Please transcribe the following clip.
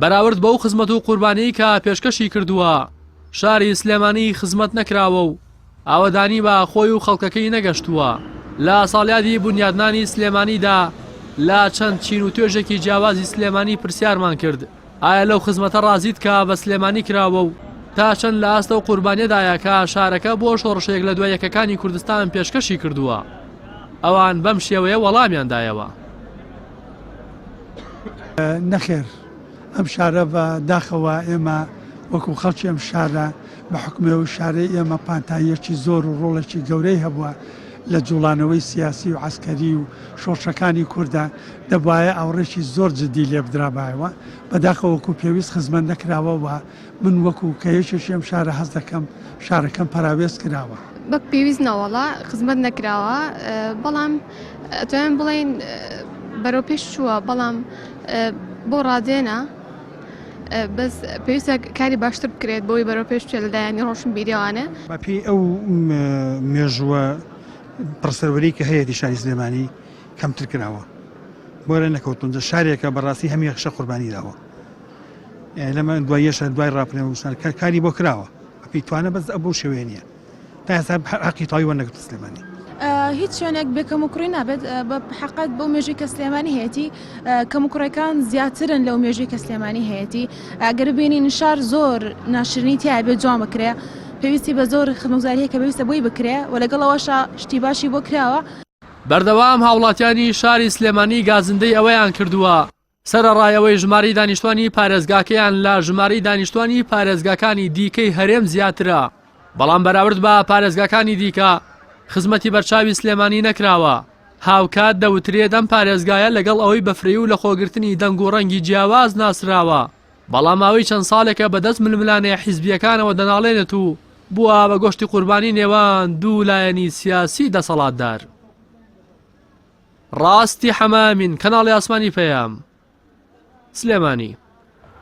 بەراورد بەو خزمەت و قوربانیی کە پێشکەشی کردووە شاری سلێمانی خزمەت نەکراوە و ئاوەدانی بە خۆی و خەڵکەکەی نەگەشتووە. لە ساڵیادی بنیادنانی سلێمانیدا لا چەند چین و توێژێکی جیاوازی سلێمانی پرسیارمان کرد ئایا لەو خزمەتە ڕازیت کە بە سلێمانی کراوە و تا چەند لە ئاستە و قوربانیەدایە کە شارەکە بۆ شۆڕشەیەک لە دوای یەکەکانی کوردستان پێشکەشی کردووە. ئەوان بەم شێوەیە وەڵامیان دایەوە. نەخێر ئەم شارە بە داخەوە ئێمە وەکو خەڵکی ئەم شارە بە حکومێ و شارەی ئێمە پانتاییەکی زۆر و ڕۆڵێکی گەورەی هەبووە لە جوڵانەوەی سیاسی و عسکەری و شۆڕشەکانی کووردە دەبایە ئاوڕێکی زۆر جدی لێ بدرابایەوە بەداخەوە وەکو پێویست خزمەت نەکراوەوە من وەکو کەیەکێکی ئەم شارە هەست دەکەم شارەکەم پاراوێز کراوە. بەک پێویست ناوەڵا خزمەت نەکراوە بەڵام توێن بڵێن بەرەو پێش چووە بەڵام بۆ ڕادێنە بەس پێویستە کاری باشتر بکرێت بۆی بەرەو پێش چێ لەدایانی ڕۆشن بیریوانە بەپی ئەو مێژووە پڕسەروەری کە هەیەی شاری سلێمانی کەمتر کراوە بۆرە نەکەوتونجە شارێکە بەڕاستی هەمی خشە قوربانی داوە لەمە دوایەشە دوای ڕاپنەوەسان کاری بۆ کراوە بەپی توانە بەس ئەو بۆ شێوەیە نییە تا ئێستا حەقی تاوی وەرنەگرتە سلێمانی. هیچ شوێنێک بێکەم و کوڕی نابێت بە حقت بەو مێژوی کە سلێمانی هەیەی کەم و کوڕەکان زیاترن لەو مێژوی کە سلێمانی هەیەی ئەگەر بینین شار زۆر ناشرنی تیا بێت جوان بکرێ پێویستی بە زۆر خزمەتگوزاریە کە پێویستە بۆی بکرێ و لەگەڵەوەشە شتی باشی بۆ کراوە. بەردەوام هاوڵاتیانی شاری سلێمانی گازندەی ئەوەیان کردووە سەرەڕایەوەی ژماری دانیشتوانی پارێزگاکەیان لە ژماری دانیشتوانی پارێزگاکانی دیکەی هەرێم زیاترە بەڵام بەراورد بە پارێزگاکانی دیکە خزمەتی بەرچاوی سلێمانی نەکراوە. هاوکات دەوترێت ئەم پارێزگایە لەگەڵ ئەوەی بەفرێ و لە خۆگرتنی دەنگ و ڕەنگی جیاواز ناسراوە بەڵام ماوەی چەند ساڵێکە بەدەست ململانەیە حیزبیەکانەوە دەناڵێنێت و بووە بە گۆشتی قوربانی نێوان دوو لایەنی سیاسی دەسەڵاتدار. ڕاستی حەمامین کەناڵی ئاسمانی پەیام سلێمانی.